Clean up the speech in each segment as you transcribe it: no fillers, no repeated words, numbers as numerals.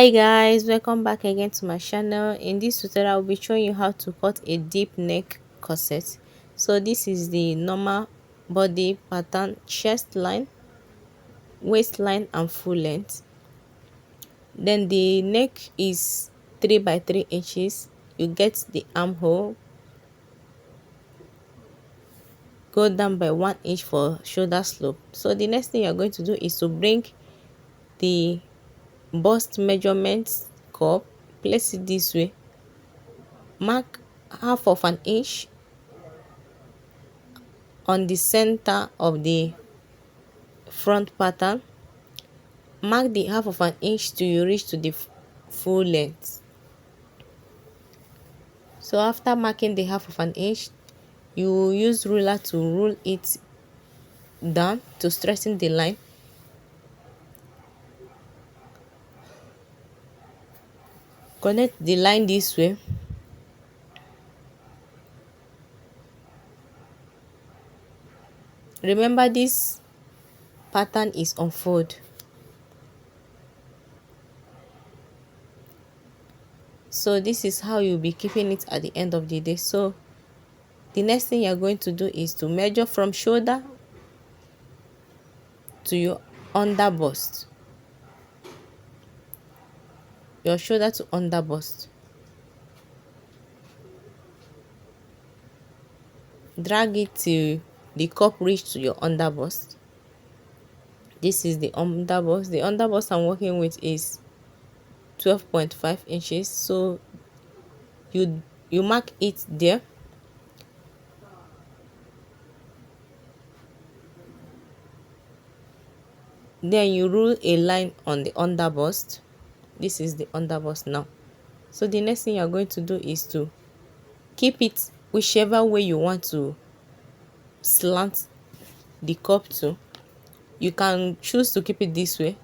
Hi guys, welcome back again to my channel. In this tutorial I'll be showing you how to cut a deep neck corset. So this is the normal body pattern: chest line, waistline and full length. Then the neck is 3 by 3 inches. You get the armhole, go down by 1 inch for shoulder slope. So the next thing you're going to do is to bring the bust measurement cup, place it this way, mark half of an inch on the center of the front pattern, mark the half of an inch till you reach to the full length. So after marking the half of an inch, you use ruler to rule it down to straighten the line. Connect the line this way. Remember, this pattern is on fold. So this is how you'll be keeping it at the end of the day. So the next thing you're going to do is to measure from shoulder to your under bust, your shoulder to under bust. Drag it till the cup reach to your under bust. This is the under bust. The under bust I'm working with is 12.5 inches. So you mark it there. Then you rule a line on the under bust. This is the under bust now. So the next thing you're going to do is to keep it whichever way you want to slant the cup to. You can choose to keep it this way,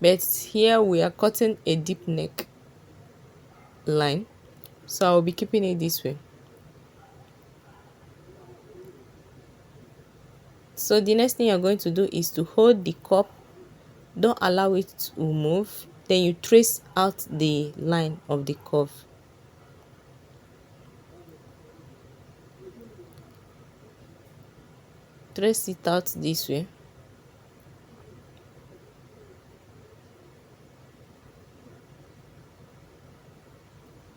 but here we are cutting a deep neck line, so I'll be keeping it this way. So the next thing you're going to do is to hold the cup, don't allow it to move, then you trace out the line of the curve. Trace it out this way.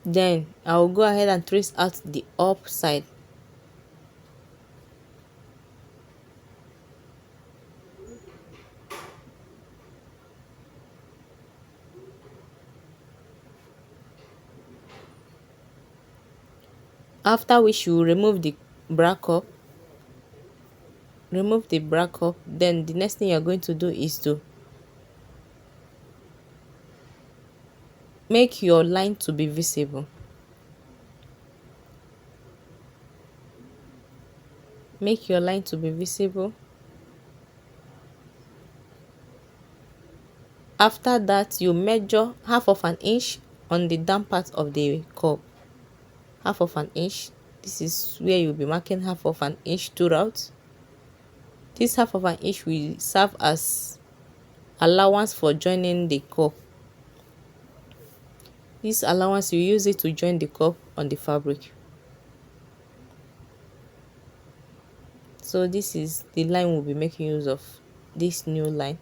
Then I'll go ahead and trace out the up side. After which you remove the bra cup. Remove the bra cup. Then the next thing you're going to do is to make your line to be visible. Make your line to be visible. After that, you measure half of an inch on the down part of the cup. Half of an inch. This is where you'll be marking half of an inch throughout. This half of an inch will serve as allowance for joining the cup. This allowance, you use it to join the cup on the fabric. So this is the line we'll be making use of, this new line.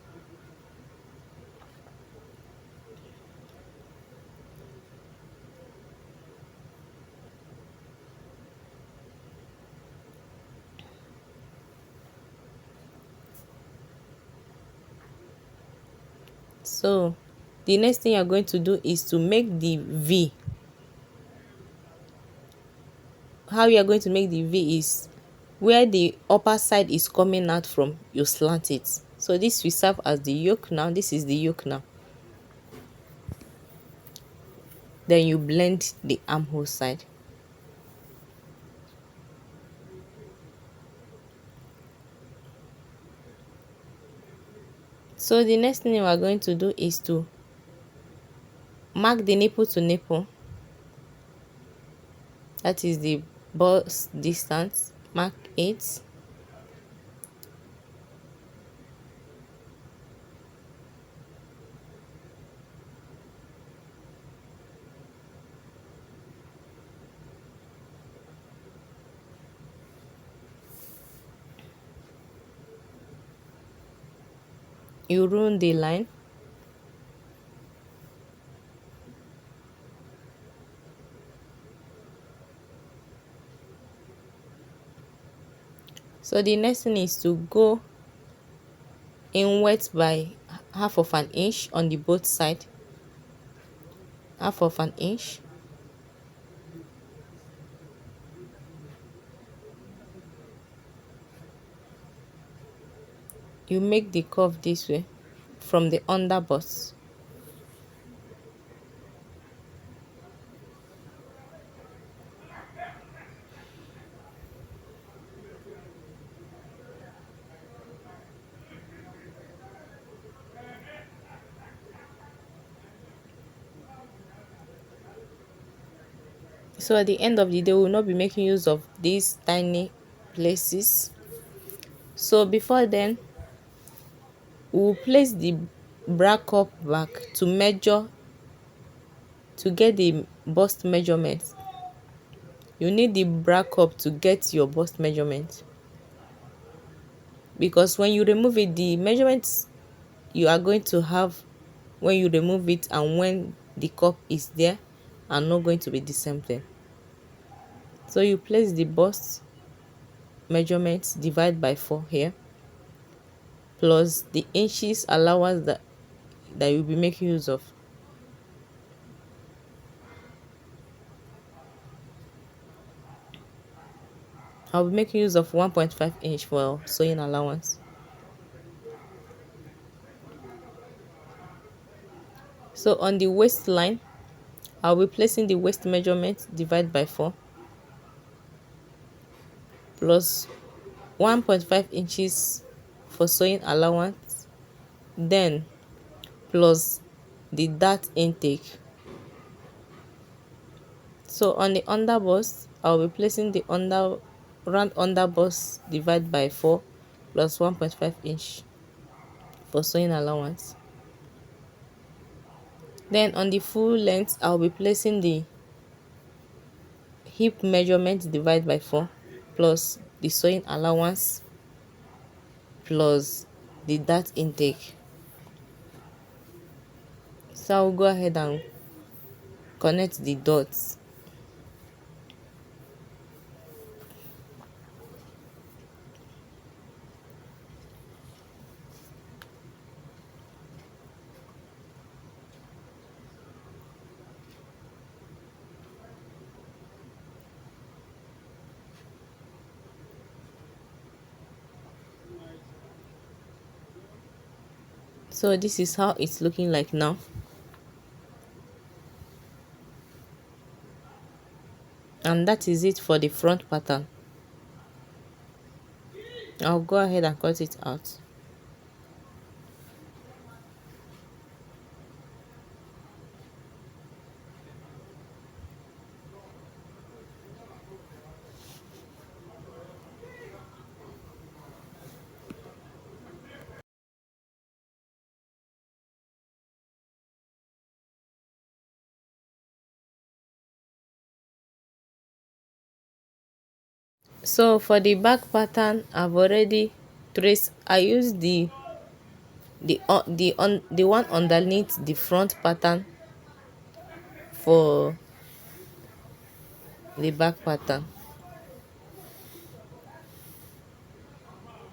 So the next thing you're going to do is to make the V. How you are going to make the V is where the upper side is coming out from, you slant it. So this will serve as the yoke now. This is the yoke now. Then you blend the armhole side. So the next thing we are going to do is to mark the nipple to nipple. That is the bust distance. Mark it. you ruin the line. So the next thing is to go in wet by half of an inch on the both side, half of an inch. You make the curve this way from the underbust. So at the end of the day, we will not be making use of these tiny places. So before then, we will place the bra cup back to measure, to get the bust measurement. You need the bra cup to get your bust measurement, because when you remove it, the measurements you are going to have when you remove it and when the cup is there are not going to be the same thing. So you place the bust measurement, divide by 4 here, plus the inches allowance that you'll be making use of. I'll be making use of 1.5 inch for sewing allowance. So on the waistline, I'll be placing the waist measurement, divide by 4, plus 1.5 inches for sewing allowance, then plus the dart intake. So on the underbust, I'll be placing the round underbust, divide by 4, plus 1.5 inch for sewing allowance. Then on the full length, I'll be placing the hip measurement, divide by 4, plus the sewing allowance, plus the dart intake. So I'll go ahead and connect the dots. So this is how it's looking like now. And that is it for the front pattern. I'll go ahead and cut it out. So for the back pattern, I've already traced. I use the one underneath the front pattern for the back pattern.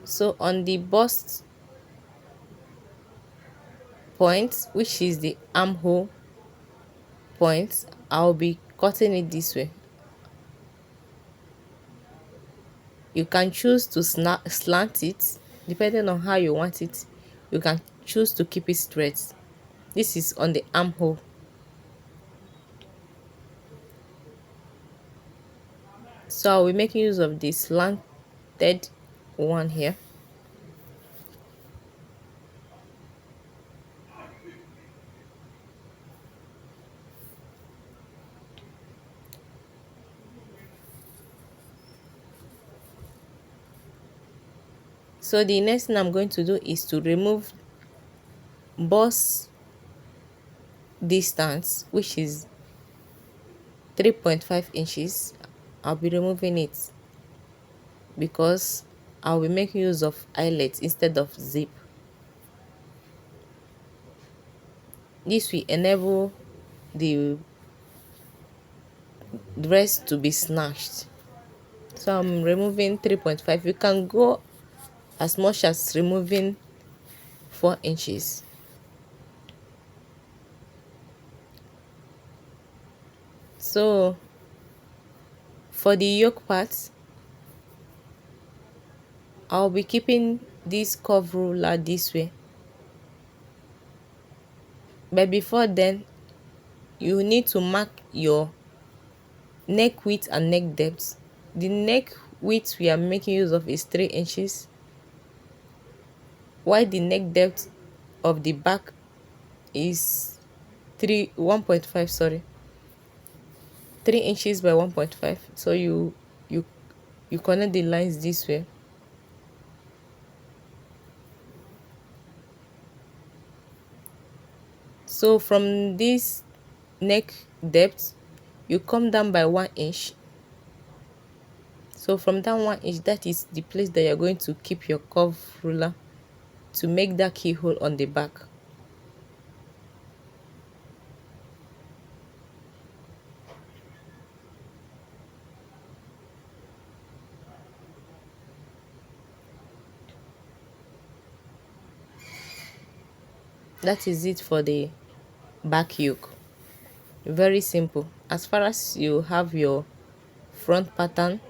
So on the bust point, which is the armhole point, I'll be cutting it this way. You can choose to slant it depending on how you want it. You can choose to keep it straight. This is on the armhole. So I'll be making use of this slanted one here. So the next thing I'm going to do is to remove bust distance, which is 3.5 inches. I'll be removing it because I'll be making use of eyelet instead of zip. This will enable the dress to be snatched. So I'm removing 3.5. You can go as much as removing 4 inches. So for the yoke part, I'll be keeping this curve ruler this way, but before then you need to mark your neck width and neck depth. The neck width we are making use of is 3 inches, while the neck depth of the back is 1.5, sorry, 3 inches by 1.5. So you you connect the lines this way. So from this neck depth you come down by 1 inch. So from that 1 inch, that is the place that you're going to keep your curve ruler to make that keyhole on the back. That is it for the back yoke. Very simple. As far as you have your front pattern,